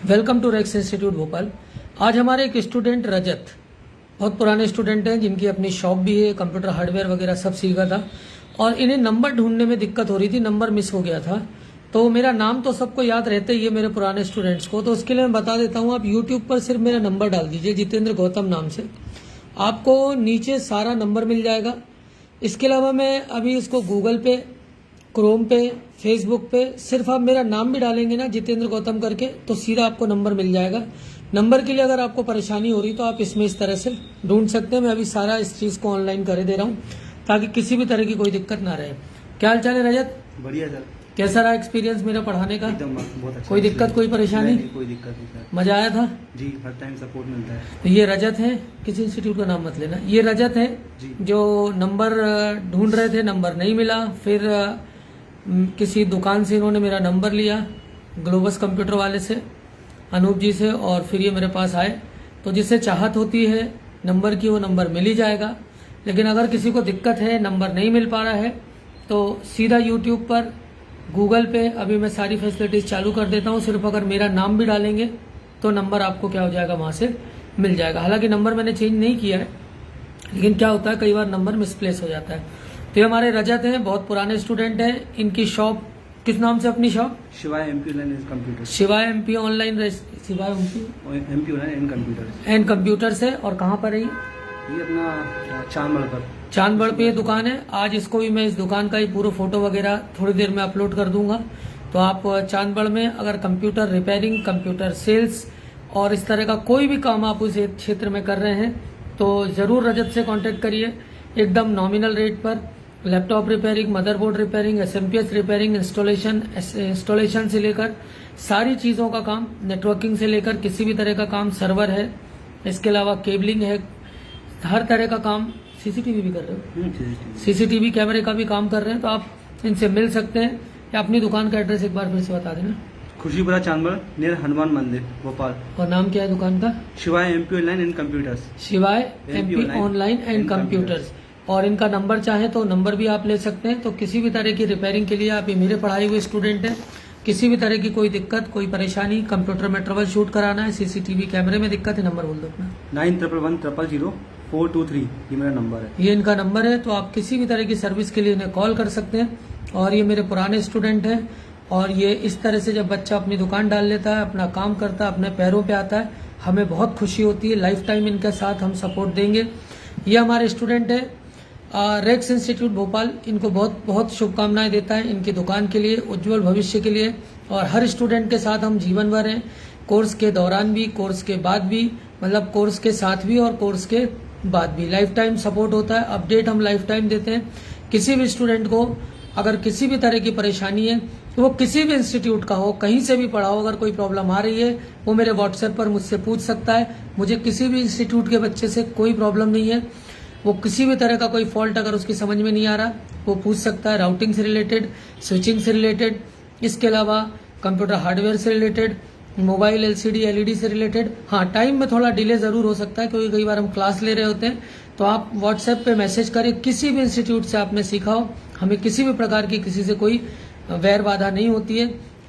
Welcome to Rex institute Bhopal. आज हमारे एक स्टूडेंट रजत, बहुत पुराने स्टूडेंट हैं जिनकी अपनी शॉप भी है, कंप्यूटर हार्डवेयर वगैरह सब सीखा था और इन्हें नंबर ढूंढने में दिक्कत हो रही थी, नंबर मिस हो गया था। तो मेरा नाम तो सबको याद रहता ही है मेरे पुराने स्टूडेंट्स को, तो उसके लिए मैं बता देता हूँ। आप यूट्यूब पर सिर्फ मेरा नंबर डाल दीजिए जितेंद्र गौतम नाम से, आपको नीचे सारा नंबर मिल जाएगा। इसके अलावा मैं अभी इसको गूगल पे, क्रोम पे, फेसबुक पे सिर्फ आप मेरा नाम भी डालेंगे ना जितेंद्र गौतम करके, तो सीधा आपको नंबर मिल जाएगा। नंबर के लिए अगर आपको परेशानी हो रही तो आप इसमें इस तरह से ढूंढ सकते हैं। मैं अभी सारा इस चीज़ को ऑनलाइन कर दे रहा हूँ ताकि किसी भी तरह की कोई दिक्कत ना रहे। क्या हाल चाल है रजत? बढ़िया सर। कैसा रहा एक्सपीरियंस मेरा पढ़ाने का? एकदम बहुत अच्छा। कोई दिक्कत, कोई परेशानी? नहीं, कोई दिक्कत नहीं सर। मजा आया था जी, हर टाइम सपोर्ट मिलता है। तो ये रजत है, किसी इंस्टीट्यूट का नाम मत लेना। ये रजत है जी। जो नंबर ढूंढ रहे थे, नंबर नहीं मिला, फिर किसी दुकान से इन्होंने मेरा नंबर लिया, ग्लोबस कंप्यूटर वाले से, अनूप जी से, और फिर ये मेरे पास आए। तो जिससे चाहत होती है नंबर की, वो नंबर मिल ही जाएगा। लेकिन अगर किसी को दिक्कत है, नंबर नहीं मिल पा रहा है, तो सीधा यूट्यूब पर, गूगल पे अभी मैं सारी फैसिलिटीज़ चालू कर देता हूँ। सिर्फ अगर मेरा नाम भी डालेंगे तो नंबर आपको क्या हो जाएगा, वहाँ से मिल जाएगा। हालांकि नंबर मैंने चेंज नहीं किया है, लेकिन क्या होता है कई बार नंबर मिसप्लेस हो जाता है। तो ये हमारे रजत हैं, बहुत पुराने स्टूडेंट हैं। इनकी शॉप किस नाम से? अपनी शॉप शिवाय एमपी ऑनलाइन कंप्यूटर। शिवाय एमपी ऑनलाइन, शिवाय एमपी ऑनलाइन एंड कंप्यूटर्स है। और कहाँ पर है ये अपना चांदबड़ पर। चांदबड़ पे ये दुकान है। आज इसको भी मैं इस दुकान का ही पूरा फोटो वगैरह थोड़ी देर में अपलोड कर दूंगा। तो आप चांदबड़ में अगर कंप्यूटर रिपेयरिंग, कंप्यूटर सेल्स और इस तरह का कोई भी काम आप उस क्षेत्र में कर रहे हैं तो जरूर रजत से कांटेक्ट करिए। एकदम नॉमिनल रेट पर laptop repairing, motherboard repairing, SMPS repairing, installation से लेकर सारी चीज़ों का काम, नेटवर्किंग से लेकर किसी भी तरह का काम, सर्वर है, इसके अलावा केबलिंग है, हर तरह का काम। सीसीटीवी भी कर रहे हो? सीसीटीवी कैमरे का भी काम कर रहे हैं। तो आप इनसे मिल सकते हैं। या अपनी दुकान का एड्रेस एक बार फिर से बता देना। खुशीपुरा चांदबड़ नियर हनुमान मंदिर भोपाल। और नाम क्या है दुकान का? शिवाय एमपी ऑनलाइन एंड कंप्यूटर्स। शिवाय एमपी ऑनलाइन एंड कंप्यूटर्स। और इनका नंबर चाहे तो नंबर भी आप ले सकते हैं। तो किसी भी तरह की रिपेयरिंग के लिए, आप ये मेरे पढ़ाए हुए स्टूडेंट हैं, किसी भी तरह की कोई दिक्कत, कोई परेशानी, कंप्यूटर में ट्रबल शूट कराना है, सीसीटीवी कैमरे में दिक्कत है, नंबर बोल दो अपना। 9111000423 ये मेरा नंबर है। ये इनका नंबर है। तो आप किसी भी तरह की सर्विस के लिए इन्हें कॉल कर सकते हैं। और ये मेरे पुराने स्टूडेंट हैं। और ये इस तरह से जब बच्चा अपनी दुकान डाल लेता है, अपना काम करता है, अपने पैरों पे आता है, हमें बहुत खुशी होती है। लाइफ टाइम इनके साथ हम सपोर्ट देंगे। ये हमारे स्टूडेंट है रेक्स इंस्टीट्यूट भोपाल। इनको बहुत बहुत शुभकामनाएं देता है इनकी दुकान के लिए, उज्जवल भविष्य के लिए। और हर स्टूडेंट के साथ हम जीवन भर हैं, कोर्स के दौरान भी, कोर्स के बाद भी, मतलब कोर्स के साथ भी और कोर्स के बाद भी लाइफ टाइम सपोर्ट होता है। अपडेट हम लाइफ टाइम देते हैं। किसी भी स्टूडेंट को अगर किसी भी तरह की परेशानी है, तो वो किसी भी इंस्टीट्यूट का हो, कहीं से भी पढ़ा हो, अगर कोई प्रॉब्लम आ रही है, वो मेरे व्हाट्सएप पर मुझसे पूछ सकता है। मुझे किसी भी इंस्टीट्यूट के बच्चे से कोई प्रॉब्लम नहीं है। वो किसी भी तरह का कोई फॉल्ट अगर उसकी समझ में नहीं आ रहा, वो पूछ सकता है। राउटिंग से रिलेटेड, स्विचिंग से रिलेटेड, इसके अलावा कंप्यूटर हार्डवेयर से रिलेटेड, मोबाइल एलसीडी एलईडी से रिलेटेड। हाँ, टाइम में थोड़ा डिले जरूर हो सकता है क्योंकि कई बार हम क्लास ले रहे होते हैं। तो आप व्हाट्सएप पे मैसेज करें। किसी भी इंस्टीट्यूट से आपने सीखा हो, हमें किसी भी प्रकार की किसी से कोई वैर बाधा नहीं होती है।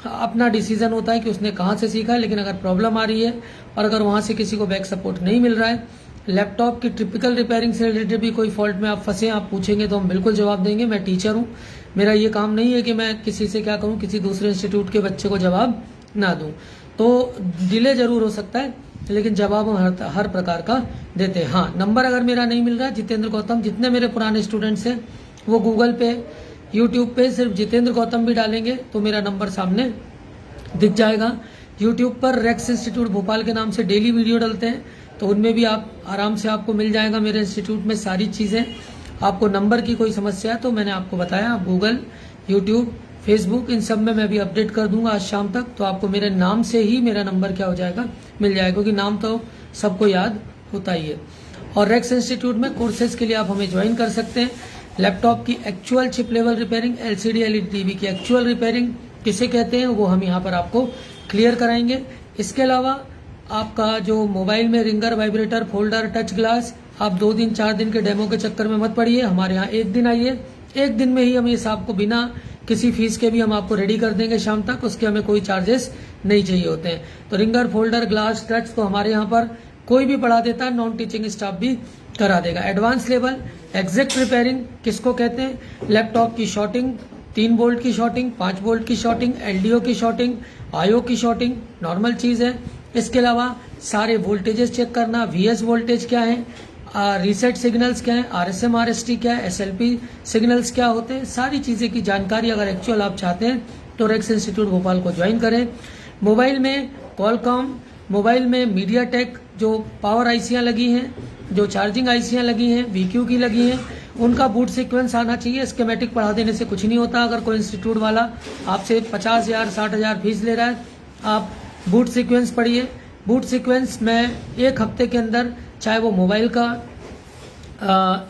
अपना डिसीजन होता है कि उसने कहाँ से सीखा है। लेकिन अगर प्रॉब्लम आ रही है और अगर वहाँ से किसी को बैक सपोर्ट नहीं मिल रहा है, लैपटॉप की टिपिकल रिपेयरिंग से रिलेटेड भी कोई फॉल्ट में आप फंसे, आप पूछेंगे तो हम बिल्कुल जवाब देंगे। मैं टीचर हूँ, मेरा ये काम नहीं है कि मैं किसी से क्या कहूँ, किसी दूसरे इंस्टीट्यूट के बच्चे को जवाब ना दूँ। तो डिले जरूर हो सकता है, लेकिन जवाब हम हर प्रकार का देते हैं। हाँ, नंबर अगर मेरा नहीं मिल रहा है, जितेंद्र गौतम, जितने मेरे पुराने स्टूडेंट्स हैं वो गूगल पे, यूट्यूब पे सिर्फ जितेंद्र गौतम भी डालेंगे तो मेरा नंबर सामने दिख जाएगा। यूट्यूब पर रेक्स इंस्टीट्यूट भोपाल के नाम से डेली वीडियो डलते हैं, तो उनमें भी आप आराम से आपको मिल जाएगा मेरे इंस्टीट्यूट में सारी चीज़ें। आपको नंबर की कोई समस्या है तो मैंने आपको बताया, आप गूगल, यूट्यूब, फेसबुक, इन सब में मैं भी अपडेट कर दूंगा आज शाम तक। तो आपको मेरे नाम से ही मेरा नंबर क्या हो जाएगा, मिल जाएगा, क्योंकि नाम तो सबको याद होता ही है। और रेक्स इंस्टीट्यूट में कोर्सेज के लिए आप हमें ज्वाइन कर सकते हैं। लैपटॉप की actual chip level repairing, LCD LED TV की एक्चुअल रिपेयरिंग किसे कहते हैं वो हम यहाँ पर आपको क्लियर कराएंगे। इसके अलावा आपका जो मोबाइल में ringer, vibrator, folder, touch glass, आप 2 दिन 4 दिन के डेमो के चक्कर में मत पड़िए। हमारे यहाँ एक दिन आइए, एक दिन में ही हम ये आपको बिना किसी फीस के भी हम आपको रेडी कर देंगे शाम तक, उसके हमें कोई चार्जेस नहीं चाहिए होते हैं। तो रिंगर, फोल्डर, ग्लास, टच तो हमारे यहाँ पर कोई भी पढ़ा देता है, नॉन टीचिंग स्टाफ भी करा देगा। एडवांस लेवल एग्जैक्ट रिपेयरिंग किसको कहते हैं? लैपटॉप की शॉर्टिंग, 3 वोल्ट की शॉर्टिंग, 5 वोल्ट की शॉर्टिंग, LDO की शॉर्टिंग, IO की शॉर्टिंग नॉर्मल चीज़ है। इसके अलावा सारे वोल्टेजेस चेक करना, VS वोल्टेज क्या है, रीसेट सिग्नल्स क्या है, RSM RST क्या है, SLP सिग्नल्स क्या होते हैं, सारी चीज़ें की जानकारी अगर एक्चुअल आप चाहते हैं तो रेक्स इंस्टीट्यूट भोपाल को ज्वाइन करें। मोबाइल में कॉलकॉम, मोबाइल में मीडियाटेक जो पावर आईसियाँ लगी हैं, जो चार्जिंग आईसियाँ लगी हैं, VQ की लगी हैं, उनका बूट सीक्वेंस आना चाहिए। स्कीमेटिक पढ़ा देने से कुछ नहीं होता। अगर कोई इंस्टीट्यूट वाला आपसे 50,000 60,000 फीस ले रहा है, आप बूट सीक्वेंस पढ़िए। बूट सीक्वेंस में 1 हफ्ते के अंदर, चाहे वो मोबाइल का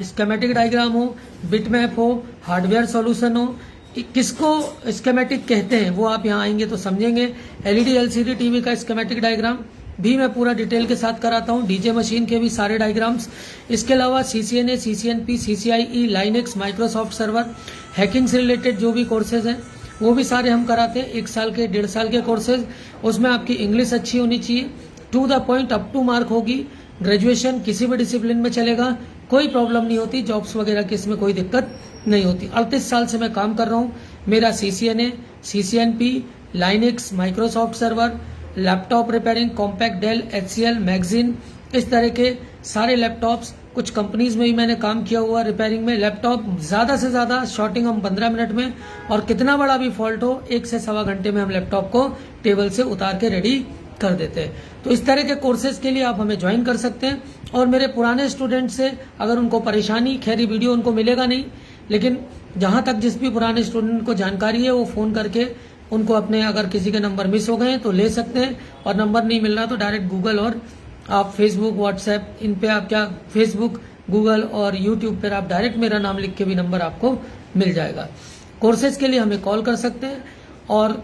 स्कीमेटिक डायग्राम हो, बिटमैप हो, हार्डवेयर सॉल्यूशन हो, किसको स्कीमेटिक कहते हैं वो आप यहाँ आएंगे तो समझेंगे। LED LCD टीवी का स्कीमेटिक डायग्राम भी मैं पूरा डिटेल के साथ कराता हूँ, DJ मशीन के भी सारे डायग्राम्स। इसके अलावा CCNA, CCNP, CCIE, Linux, Microsoft server, hacking से रिलेटेड जो भी कोर्सेज हैं वो भी सारे हम कराते हैं। 1 साल के 1.5 साल के कोर्सेज, उसमें आपकी इंग्लिश अच्छी होनी चाहिए, to the point, up to mark होगी। ग्रेजुएशन किसी भी डिसिप्लिन में चलेगा, कोई प्रॉब्लम नहीं होती, जॉब्स वगैरह की इसमें कोई दिक्कत नहीं होती। 38 साल से मैं काम कर रहा हूँ। मेरा CCNA, CCNP, Linux, Microsoft server, laptop repairing, Compaq, Dell, HCL, magazine, इस तरह के सारे लैपटॉप्स, कुछ कंपनीज में भी मैंने काम किया हुआ रिपेयरिंग में। लैपटॉप ज़्यादा से ज़्यादा शॉर्टिंग हम 15 मिनट में, और कितना बड़ा भी फॉल्ट हो 1 से सवा घंटे में हम लैपटॉप को टेबल से उतार के रेडी कर देते हैं। तो इस तरह के कोर्सेज के लिए आप हमें ज्वाइन कर सकते हैं। और मेरे पुराने स्टूडेंट से अगर उनको परेशानी, खैर वीडियो उनको मिलेगा नहीं, लेकिन जहाँ तक जिस भी पुराने स्टूडेंट को जानकारी है वो फ़ोन करके उनको अपने, अगर किसी के नंबर मिस हो गए तो ले सकते हैं, और नंबर नहीं मिल रहा तो डायरेक्ट गूगल और आप फेसबुक, व्हाट्सएप, इन पे आप क्या, फेसबुक, गूगल और यूट्यूब पर आप डायरेक्ट मेरा नाम लिख के भी नंबर आपको मिल जाएगा। कोर्सेज के लिए हमें कॉल कर सकते हैं। और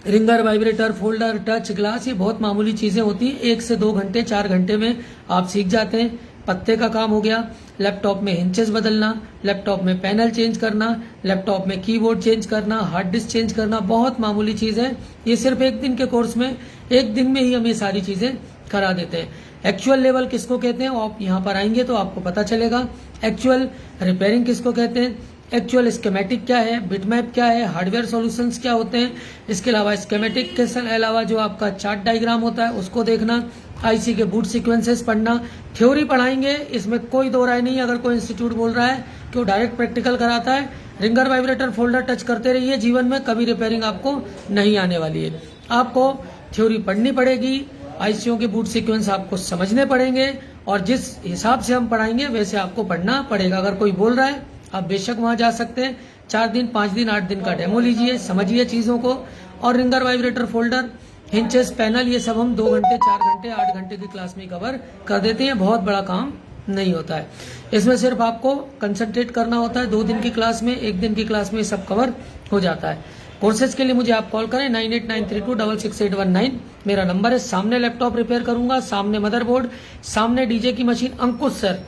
ringer, vibrator, folder, touch, glass, ये बहुत मामूली चीज़ें होती हैं, 1 से 2 घंटे 4 घंटे में आप सीख जाते हैं। पत्ते का काम हो गया, लैपटॉप में हिंचेस बदलना, लैपटॉप में पैनल चेंज करना, लैपटॉप में कीबोर्ड चेंज करना, हार्ड डिस्क चेंज करना, बहुत मामूली चीज़ है। ये सिर्फ 1 दिन के कोर्स में, 1 दिन में ही हम ये सारी चीज़ें करा देते हैं। एक्चुअल लेवल किसको कहते हैं, आप यहाँ पर आएंगे तो आपको पता चलेगा। एक्चुअल रिपेयरिंग किसको कहते हैं, एक्चुअल स्कीमेटिक क्या है, बिटमैप क्या है, हार्डवेयर सॉल्यूशंस क्या होते हैं। इसके अलावा स्कीमेटिक के अलावा जो आपका चार्ट डायग्राम होता है उसको देखना, IC के बूट सीक्वेंसेस पढ़ना। थ्योरी पढ़ाएंगे, इसमें कोई दो राय नहीं। अगर कोई इंस्टीट्यूट बोल रहा है कि वो डायरेक्ट प्रैक्टिकल कराता है, रिंगर, वाइब्रेटर, फोल्डर टच करते रहिए, जीवन में कभी रिपेयरिंग आपको नहीं आने वाली है। आपको थ्योरी पढ़नी पड़ेगी, ICO के बूट सीक्वेंस आपको समझने पड़ेंगे, और जिस हिसाब से हम पढ़ाएंगे वैसे आपको पढ़ना पड़ेगा। अगर कोई बोल रहा है आप बेशक वहां जा सकते हैं, 4 दिन, 5 दिन, 8 दिन का डेमो लीजिए, समझिए चीज़ों को। और रिंगर, वाइब्रेटर, फोल्डर, हिंचेस, पैनल, ये सब हम 2 घंटे, 4 घंटे, 8 घंटे की क्लास में कवर कर देते हैं। बहुत बड़ा काम नहीं होता है, इसमें सिर्फ आपको कंसंट्रेट करना होता है। 2 दिन की क्लास में, 1 दिन की क्लास में सब कवर हो जाता है। कोर्सेज के लिए मुझे आप कॉल करें 9893266819, मेरा नंबर है। सामने लैपटॉप रिपेयर करूंगा, सामने मदरबोर्ड, सामने DJ की मशीन। अंकुश सर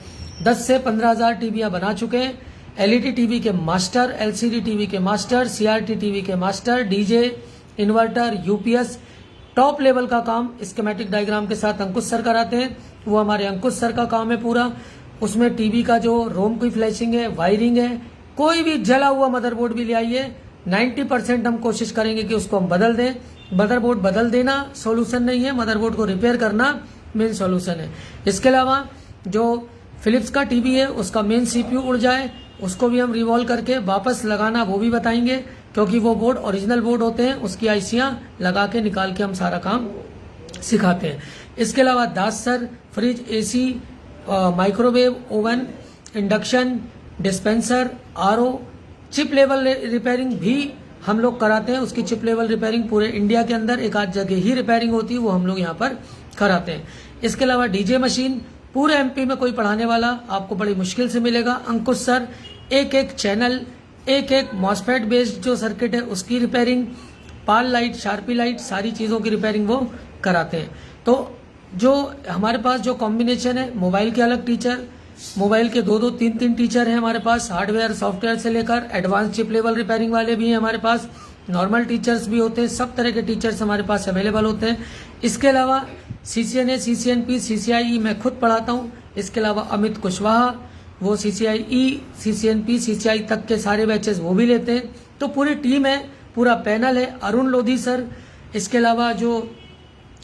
10 से 15,000 टीवियां बना चुके हैं। LED टीवी के मास्टर, LCD टीवी के मास्टर, CRT टीवी के master, DJ, inverter, UPS, top level का काम स्कीमेटिक डायग्राम के साथ अंकुश सर कराते हैं। वो हमारे अंकुश सर का काम है पूरा। उसमें टीवी का जो रोम की फ्लैशिंग है, वायरिंग है, कोई भी जला हुआ मदरबोर्ड भी ले आइए, 90% हम कोशिश करेंगे कि उसको हम बदल दें। मदरबोर्ड बदल देना सॉल्यूशन नहीं है, मदरबोर्ड को रिपेयर करना मेन सॉल्यूशन है। इसके अलावा जो फिलिप्स का टीवी है उसका मेन CPU उड़ जाए, उसको भी हम रिवॉल्व करके वापस लगाना वो भी बताएंगे, क्योंकि वो बोर्ड ओरिजिनल बोर्ड होते हैं, उसकी आईसियां लगा के निकाल के हम सारा काम सिखाते हैं। इसके अलावा Das sir fridge, AC, microwave, oven, induction, dispenser, RO, chip level repairing भी हम लोग कराते हैं। उसकी चिप लेवल रिपेयरिंग पूरे इंडिया के अंदर 1 आध जगह ही रिपेयरिंग होती है, वो हम लोग यहाँ पर कराते हैं। इसके अलावा DJ मशीन पूरे MP में कोई पढ़ाने वाला आपको बड़ी मुश्किल से मिलेगा। अंकुश सर एक चैनल, एक मॉसफेट बेस्ड जो सर्किट है उसकी रिपेयरिंग, पाल लाइट, शार्पी लाइट, सारी चीज़ों की रिपेयरिंग वो कराते हैं। तो जो हमारे पास जो कॉम्बिनेशन है, मोबाइल के अलग टीचर, मोबाइल के 2-2, 3-3 टीचर हैं हमारे पास, हार्डवेयर सॉफ्टवेयर से लेकर एडवांस चिप लेवल रिपेयरिंग वाले भी हैं हमारे पास, नॉर्मल टीचर्स भी होते हैं, सब तरह के टीचर्स हमारे पास अवेलेबल होते हैं। इसके अलावा CCNA, CCNP, CCIE मैं खुद पढ़ाता हूँ। इसके अलावा अमित कुशवाहा, वो CCIE, CCNP, CCI तक के सारे बैचेस वो भी लेते हैं। तो पूरी टीम है, पूरा पैनल है। अरुण लोधी सर, इसके अलावा जो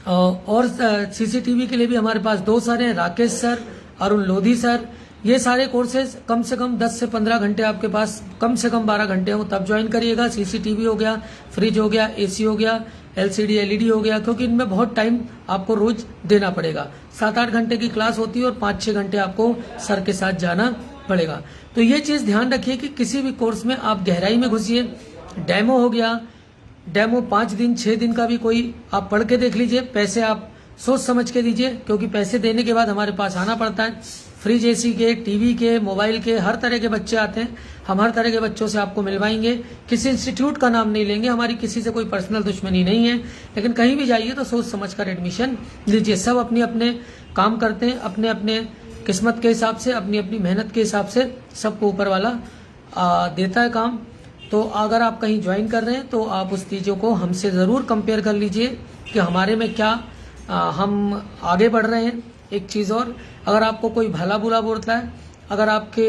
और CCTV के लिए भी हमारे पास 2 सर हैं, राकेश सर, अरुण लोधी सर। ये सारे कोर्सेज कम से कम 10 से 15 घंटे आपके पास, कम से कम 12 घंटे हो तब ज्वाइन करिएगा। CCTV हो गया, फ्रिज हो गया, AC हो गया, LCD LED हो गया, क्योंकि इनमें बहुत टाइम आपको रोज देना पड़ेगा। 7-8 घंटे की क्लास होती है और 5-6 घंटे आपको सर के साथ जाना पड़ेगा। तो ये चीज़ ध्यान रखिए कि किसी भी कोर्स में आप गहराई में घुसिए। डेमो हो गया, डेमो 5 दिन 6 दिन का भी कोई आप पढ़ के देख लीजिए। पैसे आप सोच समझ के दीजिए, क्योंकि पैसे देने के बाद हमारे पास आना पड़ता है। फ्रिज, AC के, TV के, मोबाइल के, हर तरह के बच्चे आते हैं। हम हर तरह के बच्चों से आपको मिलवाएंगे। किसी इंस्टीट्यूट का नाम नहीं लेंगे, हमारी किसी से कोई पर्सनल दुश्मनी नहीं है, लेकिन कहीं भी जाइए तो सोच समझ कर एडमिशन लीजिए। सब अपने अपने काम करते हैं, अपने अपने किस्मत के हिसाब से, अपनी अपनी मेहनत के हिसाब से सबको ऊपर वाला देता है काम। तो अगर आप कहीं ज्वाइन कर रहे हैं तो आप उस चीज़ों को हमसे ज़रूर कंपेयर कर लीजिए कि हमारे में क्या हम आगे बढ़ रहे हैं। एक चीज़ और, अगर आपको कोई भला बुरा बोलता है, अगर आपके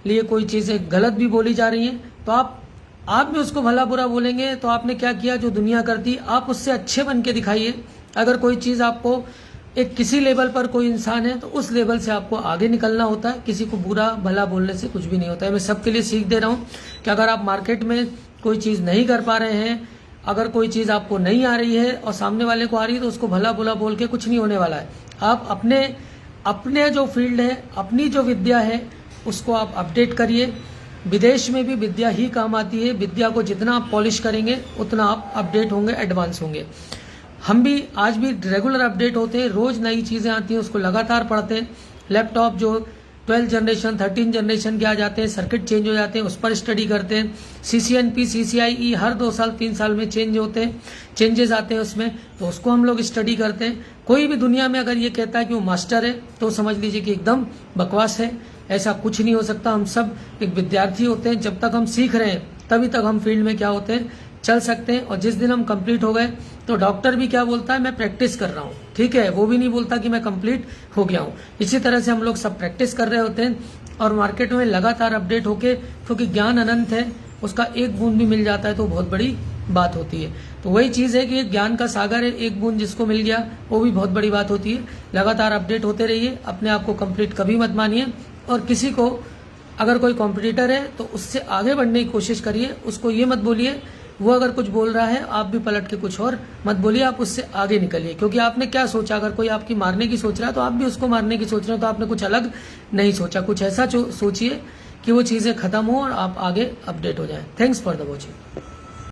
लिए कोई चीज़ें गलत भी बोली जा रही हैं, तो आप भी उसको भला बुरा बोलेंगे तो आपने क्या किया जो दुनिया करती। आप उससे अच्छे बन के दिखाइए। अगर कोई चीज़ आपको एक किसी लेवल पर कोई इंसान है तो उस लेवल से आपको आगे निकलना होता है। किसी को बुरा भला बोलने से कुछ भी नहीं होता है। मैं सबके लिए सीख दे रहा हूँ कि अगर आप मार्केट में कोई चीज़ नहीं कर पा रहे हैं, अगर कोई चीज़ आपको नहीं आ रही है और सामने वाले को आ रही है, तो उसको भला बुरा बोल के कुछ नहीं होने वाला है। आप अपने जो फील्ड है, अपनी जो विद्या है, उसको आप अपडेट करिए। विदेश में भी विद्या ही काम आती है। विद्या को जितना आप पॉलिश करेंगे उतना आप अपडेट होंगे, एडवांस होंगे। हम भी आज भी रेगुलर अपडेट होते हैं, रोज नई चीज़ें आती हैं, उसको लगातार पढ़ते हैं। लैपटॉप जो 12 जनरेशन 13 जनरेशन के आ जाते हैं, सर्किट चेंज हो जाते हैं, उस पर स्टडी करते हैं। CCNP, CCIE हर 2 साल 3 साल में चेंज होते हैं, चेंजेस आते हैं उसमें, तो उसको हम लोग स्टडी करते हैं। कोई भी दुनिया में अगर ये कहता है कि वो मास्टर है तो समझ लीजिए कि एकदम बकवास है। ऐसा कुछ नहीं हो सकता। हम सब एक विद्यार्थी होते हैं। जब तक हम सीख रहे हैं तभी तक हम फील्ड में क्या होते हैं, चल सकते हैं। और जिस दिन हम कंप्लीट हो गए तो डॉक्टर भी क्या बोलता है, मैं प्रैक्टिस कर रहा हूँ, ठीक है। वो भी नहीं बोलता कि मैं कंप्लीट हो गया हूँ। इसी तरह से हम लोग सब प्रैक्टिस कर रहे होते हैं और मार्केट में लगातार अपडेट होके, क्योंकि ज्ञान अनंत है, उसका एक बूंद भी मिल जाता है तो बहुत बड़ी बात होती है। तो वही चीज़ है कि ज्ञान का सागर है, एक बूंद जिसको मिल गया वो भी बहुत बड़ी बात होती है। लगातार अपडेट होते रहिए, अपने आप को कंप्लीट कभी मत मानिए। और किसी को अगर कोई कॉम्पिटिटर है तो उससे आगे बढ़ने की कोशिश करिए। उसको ये मत बोलिए, वो अगर कुछ बोल रहा है आप भी पलट के कुछ और मत बोलिए, आप उससे आगे निकलिए। क्योंकि आपने क्या सोचा, अगर कोई आपकी मारने की सोच रहा है तो आप भी उसको मारने की सोच रहे हो, तो आपने कुछ अलग नहीं सोचा। कुछ ऐसा सोचिए कि वो चीज़ें खत्म हो और आप आगे अपडेट हो जाएं। Thanks for the watching.